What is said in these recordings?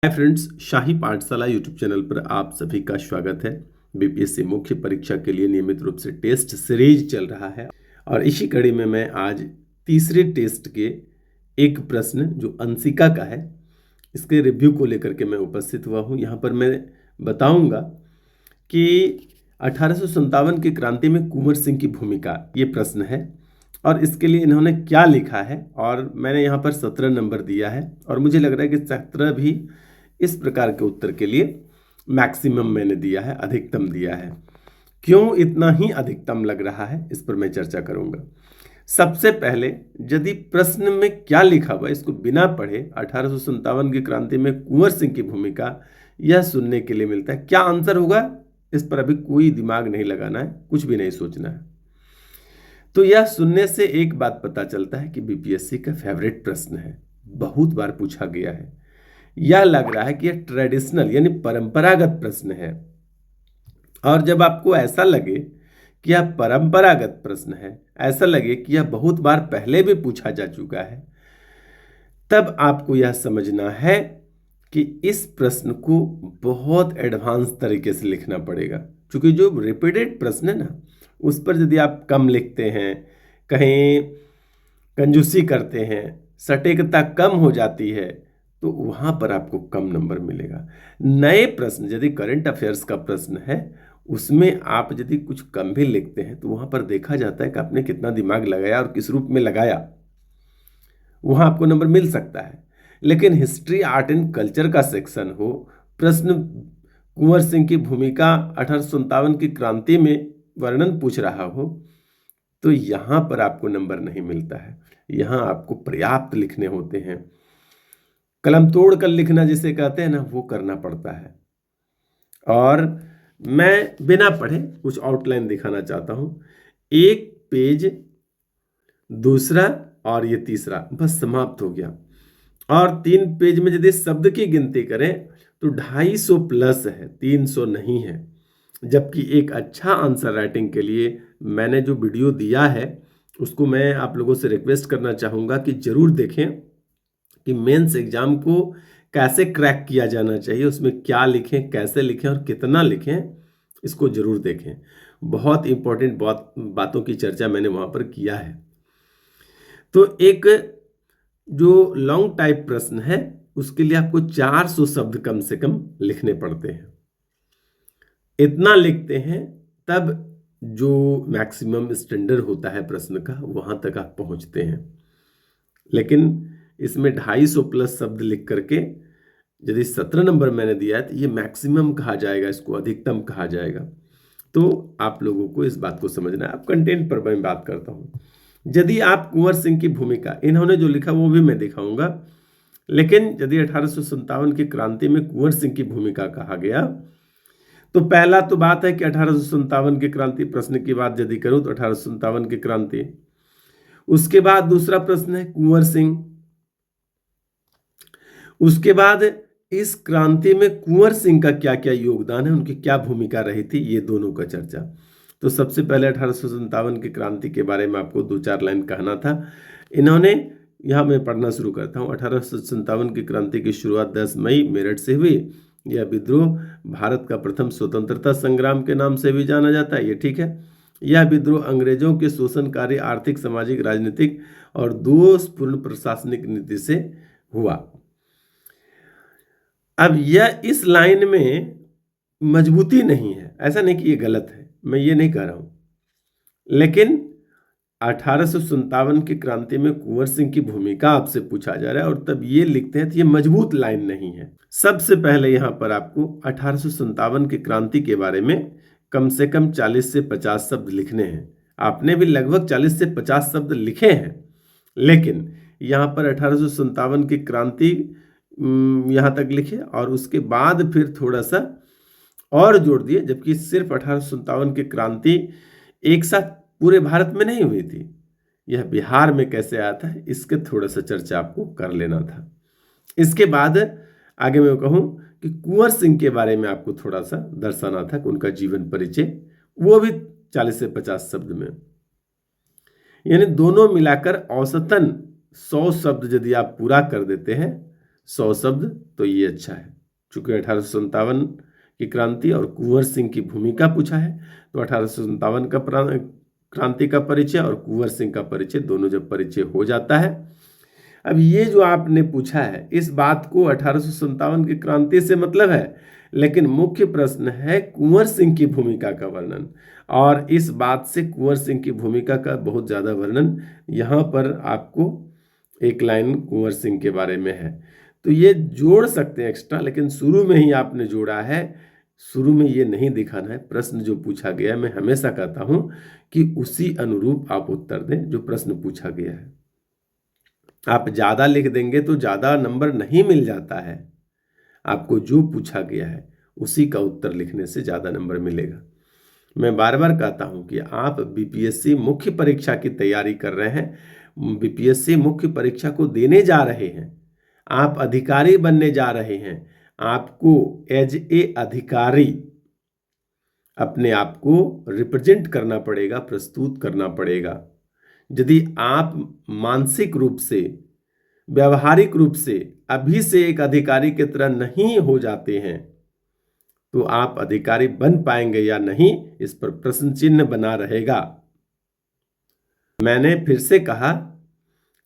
Hi friends, शाही पाठशाला YouTube channel पर आप सभी का स्वागत है। बीपीएससी मुख्य परीक्षा के लिए नियमित रूप से टेस्ट सीरीज चल रहा है और इसी कड़ी में मैं आज तीसरे टेस्ट के एक प्रश्न जो अंशिका का है, इसके रिव्यू को लेकर के मैं उपस्थित हुआ हूँ। यहाँ पर मैं बताऊँगा कि 1857 की क्रांति में कुंवर सिंह की भूमिका, ये प्रश्न है और इसके लिए इन्होंने क्या लिखा है। और मैंने यहाँ पर 17 नंबर दिया है और मुझे लग रहा है कि 17 भी इस प्रकार के उत्तर के लिए मैक्सिमम मैंने दिया है, अधिकतम दिया है। क्यों इतना ही अधिकतम लग रहा है, इस पर मैं चर्चा करूंगा। सबसे पहले यदि प्रश्न में क्या लिखा हुआ इसको बिना पढ़े 1857 की क्रांति में कुंवर सिंह की भूमिका, यह सुनने के लिए मिलता है। क्या आंसर होगा इस पर अभी कोई दिमाग नहीं लगाना है, कुछ भी नहीं सोचना है। तो यह सुनने से एक बात पता चलता है कि बीपीएससी का फेवरेट प्रश्न है, बहुत बार पूछा गया है। यह लग रहा है कि यह ट्रेडिशनल यानी परंपरागत प्रश्न है। और जब आपको ऐसा लगे कि यह परंपरागत प्रश्न है, ऐसा लगे कि यह बहुत बार पहले भी पूछा जा चुका है, तब आपको यह समझना है कि इस प्रश्न को बहुत एडवांस तरीके से लिखना पड़ेगा। क्योंकि जो रिपीटेड प्रश्न है ना, उस पर यदि आप कम लिखते हैं, कहीं कंजूसी करते हैं, सटीकता कम हो जाती है, तो वहां पर आपको कम नंबर मिलेगा। नए प्रश्न यदि करंट अफेयर्स का प्रश्न है, उसमें आप यदि कुछ कम भी लिखते हैं तो वहां पर देखा जाता है कि आपने कितना दिमाग लगाया और किस रूप में लगाया, वहां आपको नंबर मिल सकता है। लेकिन हिस्ट्री, आर्ट एंड कल्चर का सेक्शन हो, प्रश्न कुंवर सिंह की भूमिका 1857 की क्रांति में वर्णन पूछ रहा हो, तो यहां पर आपको नंबर नहीं मिलता है। यहां आपको पर्याप्त लिखने होते हैं, कलम तोड़ कर लिखना जिसे कहते हैं ना, वो करना पड़ता है। और मैं बिना पढ़े कुछ आउटलाइन दिखाना चाहता हूं। एक पेज, दूसरा और ये तीसरा, बस समाप्त हो गया। और 3 पेज में यदि शब्द की गिनती करें तो 250 प्लस है, 300 नहीं है। जबकि एक अच्छा आंसर राइटिंग के लिए मैंने जो वीडियो दिया है, उसको मैं आप लोगों से रिक्वेस्ट करना चाहूँगा कि जरूर देखें कि मेंस एग्जाम को कैसे क्रैक किया जाना चाहिए, उसमें क्या लिखें, कैसे लिखें और कितना लिखें, इसको जरूर देखें। बहुत इंपॉर्टेंट बातों की चर्चा मैंने वहां पर किया है। तो एक जो लॉन्ग टाइप प्रश्न है, उसके लिए आपको 400 शब्द कम से कम लिखने पड़ते हैं। इतना लिखते हैं तब जो मैक्सिमम स्टैंडर्ड होता है प्रश्न का, वहां तक आप पहुंचते हैं। लेकिन इसमें 250 प्लस शब्द लिख करके यदि 17 नंबर मैंने दिया है, तो ये मैक्सिमम कहा जाएगा, इसको अधिकतम कहा जाएगा। तो आप लोगों को इस बात को समझना है। अब कंटेंट पर मैं बात करता हूं। यदि आप कुंवर सिंह की भूमिका, इन्होंने जो लिखा वो भी मैं दिखाऊंगा, लेकिन यदि 1857 की क्रांति में कुंवर सिंह की भूमिका कहा गया, तो पहला तो बात है कि 1857 की क्रांति, प्रश्न की बात यदि करूं तो 1857 की क्रांति। उसके बाद दूसरा प्रश्न है कुंवर सिंह। उसके बाद इस क्रांति में कुंवर सिंह का क्या क्या योगदान है, उनकी क्या भूमिका रही थी, ये दोनों का चर्चा। तो सबसे पहले 1857 की क्रांति के बारे में आपको 2-4 लाइन कहना था। इन्होंने, यहाँ मैं पढ़ना शुरू करता हूँ। 1857 की क्रांति की शुरुआत 10 मई मेरठ से हुई। यह विद्रोह भारत का प्रथम स्वतंत्रता संग्राम के नाम से भी जाना जाता है, ये ठीक है। यह विद्रोह अंग्रेजों के शोषणकारी आर्थिक, सामाजिक, राजनीतिक और दोषपूर्ण प्रशासनिक नीति से हुआ। अब यह इस लाइन में मजबूती नहीं है, ऐसा नहीं कि ये गलत है, मैं ये नहीं कह रहा हूं। लेकिन 1857 की क्रांति में कुंवर सिंह की भूमिका आपसे पूछा जा रहा है और तब ये लिखते हैं, तो ये मजबूत लाइन नहीं है। सबसे पहले यहां पर आपको 1857 की क्रांति के बारे में कम से कम 40 से 50 शब्द लिखने हैं। आपने भी लगभग 40 से 50 शब्द लिखे हैं, लेकिन यहां पर 1857 की क्रांति यहां तक लिखे और उसके बाद फिर थोड़ा सा और जोड़ दिए। जबकि सिर्फ 1857 की क्रांति एक साथ पूरे भारत में नहीं हुई थी, यह बिहार में कैसे आया था, इसके थोड़ा सा चर्चा आपको कर लेना था। इसके बाद आगे मैं कहूं कि कुंवर सिंह के बारे में आपको थोड़ा सा दर्शाना था, उनका जीवन परिचय, वो भी 40 से 50 शब्द में। यानी दोनों मिलाकर औसतन 100 शब्द यदि आप पूरा कर देते हैं, 100 शब्द, तो ये अच्छा है। चूंकि 1857 की क्रांति और कुंवर सिंह की भूमिका पूछा है, तो 1857 का क्रांति का परिचय और कुंवर सिंह का परिचय, दोनों जब परिचय हो जाता है। अब ये जो आपने पूछा है, इस बात को 1857 की क्रांति से मतलब है, लेकिन मुख्य प्रश्न है कुंवर सिंह की भूमिका का वर्णन, और इस बात से कुंवर सिंह की भूमिका का बहुत ज़्यादा वर्णन यहाँ पर आपको एक लाइन कुंवर सिंह के बारे में है। तो ये जोड़ सकते हैं एक्स्ट्रा, लेकिन शुरू में ही आपने जोड़ा है, शुरू में ये नहीं दिखाना है। प्रश्न जो पूछा गया है, मैं हमेशा कहता हूँ कि उसी अनुरूप आप उत्तर दें जो प्रश्न पूछा गया है। आप ज़्यादा लिख देंगे तो ज़्यादा नंबर नहीं मिल जाता है। आपको जो पूछा गया है उसी का उत्तर लिखने से ज़्यादा नंबर मिलेगा। मैं बार बार कहता हूं कि आप बीपीएससी मुख्य परीक्षा की तैयारी कर रहे हैं, बीपीएससी मुख्य परीक्षा को देने जा रहे हैं, आप अधिकारी बनने जा रहे हैं। आपको एज ए अधिकारी अपने आप को रिप्रेजेंट करना पड़ेगा, प्रस्तुत करना पड़ेगा। यदि आप मानसिक रूप से, व्यवहारिक रूप से अभी से एक अधिकारी की तरह नहीं हो जाते हैं, तो आप अधिकारी बन पाएंगे या नहीं, इस पर प्रश्न चिन्ह बना रहेगा। मैंने फिर से कहा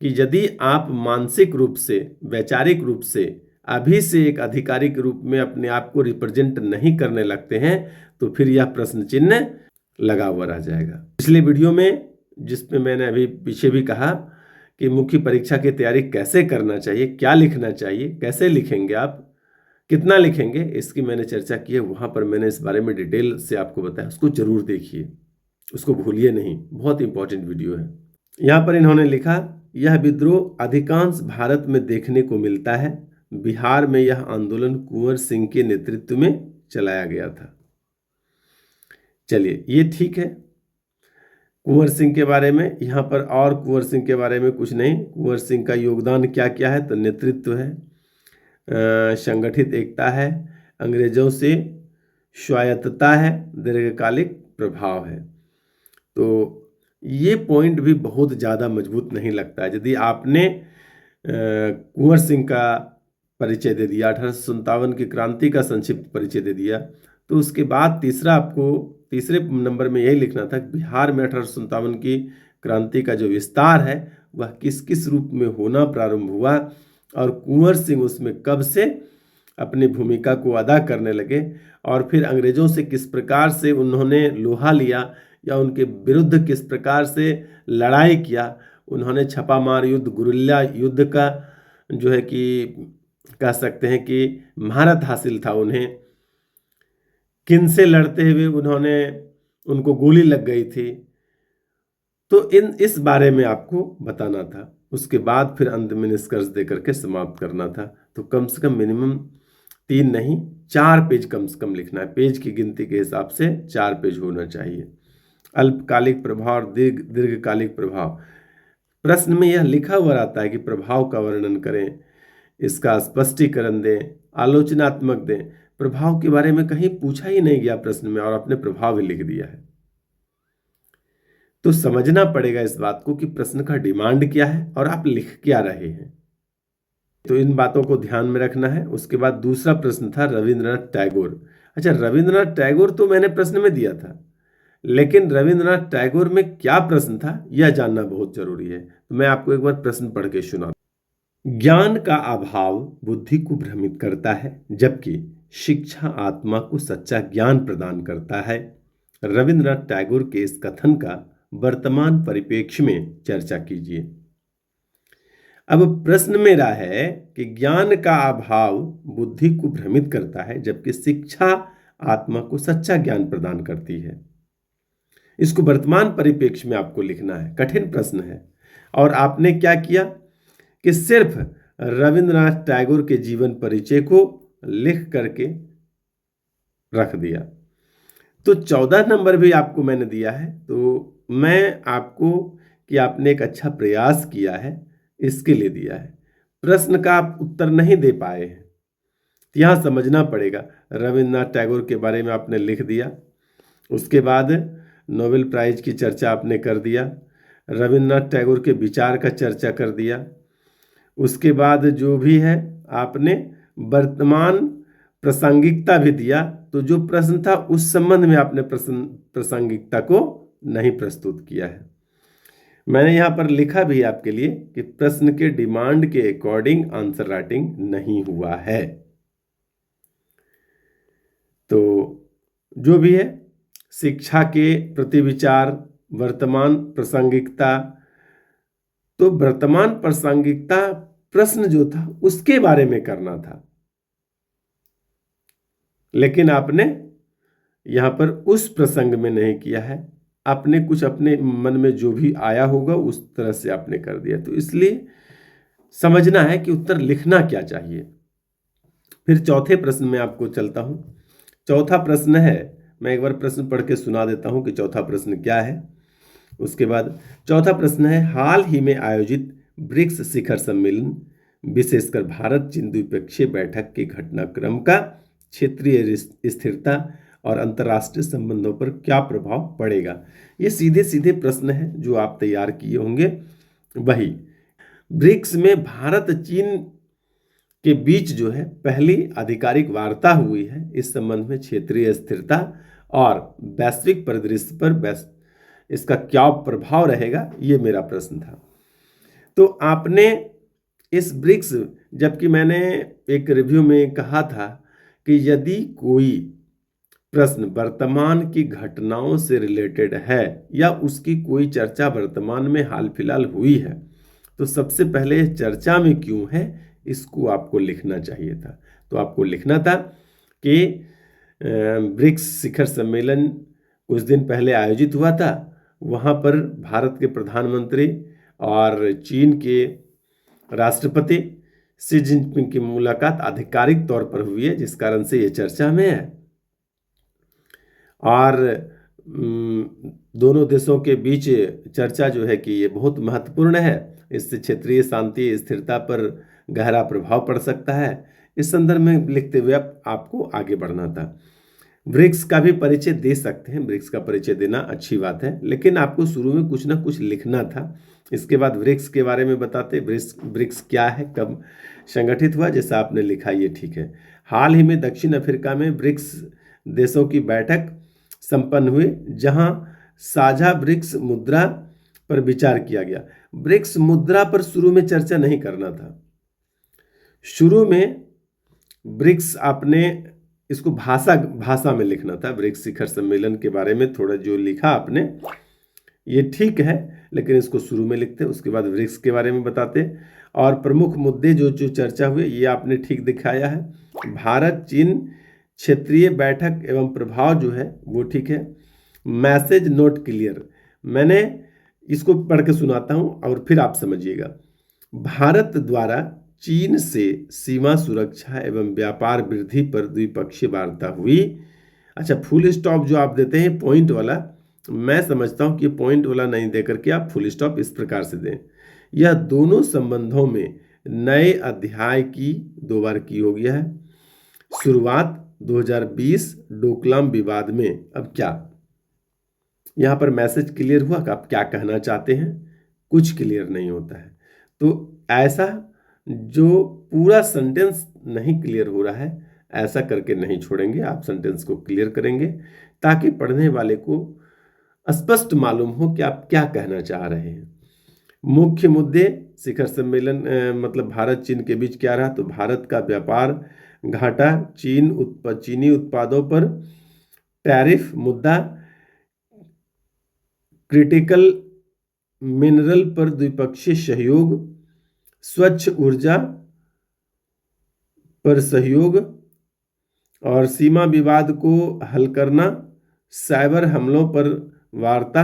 कि यदि आप मानसिक रूप से, वैचारिक रूप से अभी से एक अधिकारी के रूप में अपने आप को रिप्रेजेंट नहीं करने लगते हैं, तो फिर यह प्रश्न चिन्ह लगा हुआ रह जाएगा। पिछले वीडियो में जिसमें मैंने अभी पीछे भी कहा कि मुख्य परीक्षा की तैयारी कैसे करना चाहिए, क्या लिखना चाहिए, कैसे लिखेंगे आप, कितना लिखेंगे, इसकी मैंने चर्चा की है। वहाँ पर मैंने इस बारे में डिटेल से आपको बताया, उसको जरूर देखिए, उसको भूलिए नहीं, बहुत इंपॉर्टेंट वीडियो है। यहाँ पर इन्होंने लिखा, यह विद्रोह अधिकांश भारत में देखने को मिलता है। बिहार में यह आंदोलन कुंवर सिंह के नेतृत्व में चलाया गया था। चलिए, ये ठीक है कुंवर सिंह के बारे में। यहाँ पर और कुंवर सिंह के बारे में कुछ नहीं। कुंवर सिंह का योगदान क्या क्या है, तो नेतृत्व है, संगठित एकता है, अंग्रेजों से स्वायत्तता है, दीर्घकालिक प्रभाव है। तो ये पॉइंट भी बहुत ज़्यादा मजबूत नहीं लगता है। यदि आपने कुंवर सिंह का परिचय दे दिया, 1857 की क्रांति का संक्षिप्त परिचय दे दिया, तो उसके बाद तीसरे नंबर में यही लिखना था कि बिहार में 1857 की क्रांति का जो विस्तार है वह किस किस रूप में होना प्रारंभ हुआ, और कुंवर सिंह उसमें कब से अपनी भूमिका को अदा करने लगे, और फिर अंग्रेजों से किस प्रकार से उन्होंने लोहा लिया या उनके विरुद्ध किस प्रकार से लड़ाई किया। उन्होंने छापामार युद्ध, गुरिल्ला युद्ध का जो है कि कह सकते हैं कि महारत हासिल था उन्हें। किन से लड़ते हुए उनको गोली लग गई थी, तो इस बारे में आपको बताना था। उसके बाद फिर अंत में निष्कर्ष देकर के समाप्त करना था। तो कम से कम मिनिमम 3 नहीं 4 पेज कम से कम लिखना है। पेज की गिनती के हिसाब से 4 पेज होना चाहिए। अल्पकालिक प्रभाव और दीर्घकालिक प्रभाव, प्रश्न में यह लिखा हुआ रहता है कि प्रभाव का वर्णन करें, इसका स्पष्टीकरण दें, आलोचनात्मक दें। प्रभाव के बारे में कहीं पूछा ही नहीं गया प्रश्न में, और आपने प्रभाव ही लिख दिया है। तो समझना पड़ेगा इस बात को कि प्रश्न का डिमांड क्या है और आप लिख क्या रहे हैं। तो इन बातों को ध्यान में रखना है। उसके बाद दूसरा प्रश्न था रविंद्रनाथ टैगोर। अच्छा, रविंद्रनाथ टैगोर तो मैंने प्रश्न में दिया था, लेकिन रविंद्रनाथ टैगोर में क्या प्रश्न था यह जानना बहुत जरूरी है। तो मैं आपको एक बार प्रश्न पढ़ के सुना। ज्ञान का अभाव बुद्धि को भ्रमित करता है, जबकि शिक्षा आत्मा को सच्चा ज्ञान प्रदान करता है। रविंद्रनाथ टैगोर के इस कथन का वर्तमान परिप्रेक्ष्य में चर्चा कीजिए। अब प्रश्न मेरा है कि ज्ञान का अभाव बुद्धि को भ्रमित करता है, जबकि शिक्षा आत्मा को सच्चा ज्ञान प्रदान करती है। इसको वर्तमान परिप्रेक्ष्य में आपको लिखना है। कठिन प्रश्न है, और आपने क्या किया कि सिर्फ रविंद्रनाथ टैगोर के जीवन परिचय को लिख करके रख दिया। तो 14 नंबर भी आपको मैंने दिया है। तो मैं आपको कि आपने एक अच्छा प्रयास किया है इसके लिए दिया है। प्रश्न का आप उत्तर नहीं दे पाए हैं, तो यहाँ समझना पड़ेगा। रविंद्रनाथ टैगोर के बारे में आपने लिख दिया, उसके बाद नोबेल प्राइज की चर्चा आपने कर दिया, रविंद्रनाथ टैगोर के विचार का चर्चा कर दिया, उसके बाद जो भी है आपने वर्तमान प्रासंगिकता भी दिया, तो जो प्रश्न था उस संबंध में आपने प्रासंगिकता को नहीं प्रस्तुत किया है। मैंने यहाँ पर लिखा भी आपके लिए कि प्रश्न के डिमांड के अकॉर्डिंग आंसर राइटिंग नहीं हुआ है। तो जो भी है, शिक्षा के प्रति विचार, वर्तमान प्रासंगिकता, तो वर्तमान प्रासंगिकता प्रश्न जो था उसके बारे में करना था, लेकिन आपने यहां पर उस प्रसंग में नहीं किया है। आपने कुछ अपने मन में जो भी आया होगा उस तरह से आपने कर दिया। तो इसलिए समझना है कि उत्तर लिखना क्या चाहिए। फिर चौथे प्रश्न में आपको चलता हूं। चौथा प्रश्न है, मैं एक बार प्रश्न पढ़ के सुना देता हूं कि चौथा प्रश्न क्या है। उसके बाद चौथा प्रश्न है, हाल ही में आयोजित ब्रिक्स शिखर सम्मेलन, विशेषकर भारत चीन द्विपक्षीय बैठक के घटनाक्रम का क्षेत्रीय स्थिरता और अंतर्राष्ट्रीय संबंधों पर क्या प्रभाव पड़ेगा। ये सीधे सीधे प्रश्न है जो आप तैयार किए होंगे। वही ब्रिक्स में भारत चीन के बीच जो है पहली आधिकारिक वार्ता हुई है। इस संबंध में क्षेत्रीय स्थिरता और वैश्विक परिदृश्य पर इसका क्या प्रभाव रहेगा, ये मेरा प्रश्न था। तो आपने इस ब्रिक्स, जबकि मैंने एक रिव्यू में कहा था कि यदि कोई प्रश्न वर्तमान की घटनाओं से रिलेटेड है या उसकी कोई चर्चा वर्तमान में हाल फिलहाल हुई है, तो सबसे पहले चर्चा में क्यों है इसको आपको लिखना चाहिए था। तो आपको लिखना था कि ब्रिक्स शिखर सम्मेलन कुछ दिन पहले आयोजित हुआ था, वहाँ पर भारत के प्रधानमंत्री और चीन के राष्ट्रपति शी जिनपिंग की मुलाकात आधिकारिक तौर पर हुई है, जिस कारण से ये चर्चा में है। और दोनों देशों के बीच चर्चा जो है कि ये बहुत महत्वपूर्ण है, इससे क्षेत्रीय शांति स्थिरता पर गहरा प्रभाव पड़ सकता है। इस संदर्भ में लिखते हुए आपको आगे बढ़ना था। ब्रिक्स का भी परिचय दे सकते हैं, ब्रिक्स का परिचय देना अच्छी बात है, लेकिन आपको शुरू में कुछ ना कुछ लिखना था। इसके बाद ब्रिक्स के बारे में बताते, ब्रिक्स क्या है, कब संगठित हुआ, जैसा आपने लिखा ये ठीक है। हाल ही में दक्षिण अफ्रीका में ब्रिक्स देशों की बैठक संपन्न हुई, जहां साझा ब्रिक्स मुद्रा पर विचार किया गया। ब्रिक्स मुद्रा पर शुरू में चर्चा नहीं करना था। शुरू में ब्रिक्स आपने इसको भाषा में लिखना था। ब्रिक्स शिखर सम्मेलन के बारे में थोड़ा जो लिखा आपने ये ठीक है, लेकिन इसको शुरू में लिखते, उसके बाद ब्रिक्स के बारे में बताते और प्रमुख मुद्दे जो जो चर्चा हुए ये आपने ठीक दिखाया है। भारत चीन क्षेत्रीय बैठक एवं प्रभाव जो है वो ठीक है। मैसेज नोट क्लियर, मैंने इसको पढ़ के सुनाता हूं और फिर आप समझिएगा। भारत द्वारा चीन से सीमा सुरक्षा एवं व्यापार वृद्धि पर द्विपक्षीय वार्ता हुई। अच्छा, फुल स्टॉप जो आप देते हैं पॉइंट वाला, मैं समझता हूं कि पॉइंट वाला नहीं देकर के आप फुल स्टॉप इस प्रकार से दें। यह दोनों संबंधों में नए अध्याय की 2 बार की हो गया है। शुरुआत 2020 डोकलाम विवाद में। अब क्या यहां पर मैसेज क्लियर हुआ कि आप क्या कहना चाहते हैं? कुछ क्लियर नहीं होता है। तो ऐसा जो पूरा सेंटेंस नहीं क्लियर हो रहा है, ऐसा करके नहीं छोड़ेंगे, आप सेंटेंस को क्लियर करेंगे ताकि पढ़ने वाले को स्पष्ट मालूम हो कि आप क्या कहना चाह रहे हैं। मुख्य मुद्दे शिखर सम्मेलन मतलब भारत चीन के बीच क्या रहा, तो भारत का व्यापार घाटा, चीनी उत्पादों पर टैरिफ मुद्दा, क्रिटिकल मिनरल पर द्विपक्षीय सहयोग, स्वच्छ ऊर्जा पर सहयोग और सीमा विवाद को हल करना, साइबर हमलों पर वार्ता,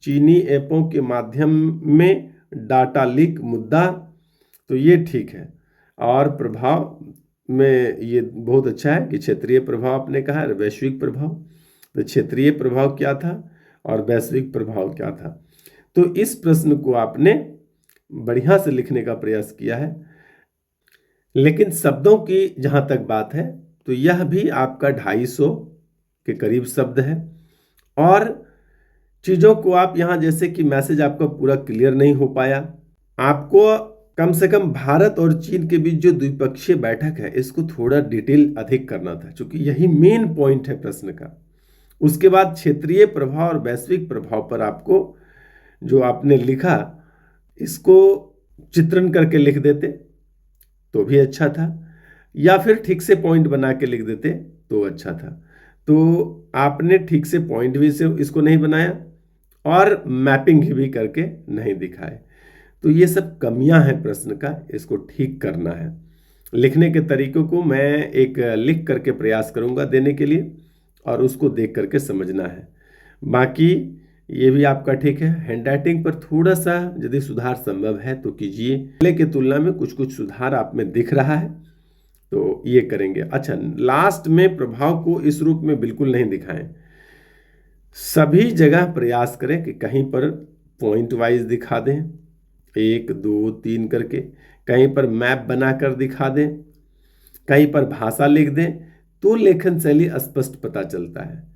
चीनी ऐपों के माध्यम में डाटा लीक मुद्दा। तो ये ठीक है। और प्रभाव में ये बहुत अच्छा है कि क्षेत्रीय प्रभाव आपने कहा है, वैश्विक प्रभाव। तो क्षेत्रीय प्रभाव क्या था और वैश्विक प्रभाव क्या था। तो इस प्रश्न को आपने बढ़िया से लिखने का प्रयास किया है, लेकिन शब्दों की जहां तक बात है तो यह भी आपका 250 के करीब शब्द है। और चीज़ों को आप यहाँ, जैसे कि मैसेज आपका पूरा क्लियर नहीं हो पाया, आपको कम से कम भारत और चीन के बीच जो द्विपक्षीय बैठक है इसको थोड़ा डिटेल अधिक करना था, क्योंकि यही मेन पॉइंट है प्रश्न का। उसके बाद क्षेत्रीय प्रभाव और वैश्विक प्रभाव पर आपको जो आपने लिखा इसको चित्रण करके लिख देते तो भी अच्छा था, या फिर ठीक से पॉइंट बना के लिख देते तो अच्छा था। तो आपने ठीक से पॉइंट भी से इसको नहीं बनाया और मैपिंग भी करके नहीं दिखाए। तो ये सब कमियां हैं प्रश्न का, इसको ठीक करना है। लिखने के तरीकों को मैं एक लिख करके प्रयास करूंगा देने के लिए, और उसको देख करके समझना है। बाकी ये भी आपका ठीक है। हैंडराइटिंग पर थोड़ा सा यदि सुधार संभव है तो कीजिए। पहले की तुलना में कुछ कुछ सुधार आप में दिख रहा है, तो ये करेंगे। अच्छा, लास्ट में प्रभाव को इस रूप में बिल्कुल नहीं दिखाएं। सभी जगह प्रयास करें कि कहीं पर पॉइंट वाइज दिखा दें, 1 2 3 करके, कहीं पर मैप बनाकर दिखा दें, कहीं पर भाषा लिख दें, तो लेखन शैली स्पष्ट पता चलता है।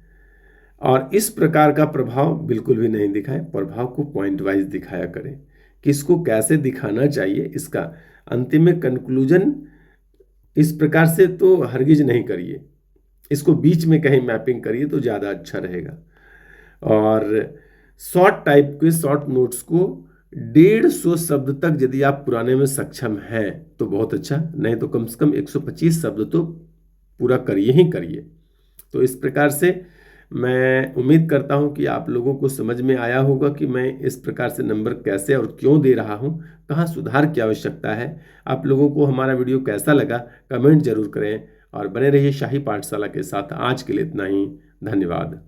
और इस प्रकार का प्रभाव बिल्कुल भी नहीं दिखाएं। प्रभाव को पॉइंट वाइज दिखाया करें, किसको कैसे दिखाना चाहिए, इसका अंतिम में कंक्लूजन इस प्रकार से तो हरगिज नहीं करिए। इसको बीच में कहीं मैपिंग करिए तो ज़्यादा अच्छा रहेगा। और शॉर्ट टाइप के शॉर्ट नोट्स को 150 शब्द तक यदि आप पुराने में सक्षम हैं तो बहुत अच्छा, नहीं तो कम से कम 125 शब्द तो पूरा करिए ही करिए। तो इस प्रकार से मैं उम्मीद करता हूं कि आप लोगों को समझ में आया होगा कि मैं इस प्रकार से नंबर कैसे और क्यों दे रहा हूं, कहाँ सुधार की आवश्यकता है। आप लोगों को हमारा वीडियो कैसा लगा कमेंट जरूर करें, और बने रहिए शाही पाठशाला के साथ। आज के लिए इतना ही, धन्यवाद।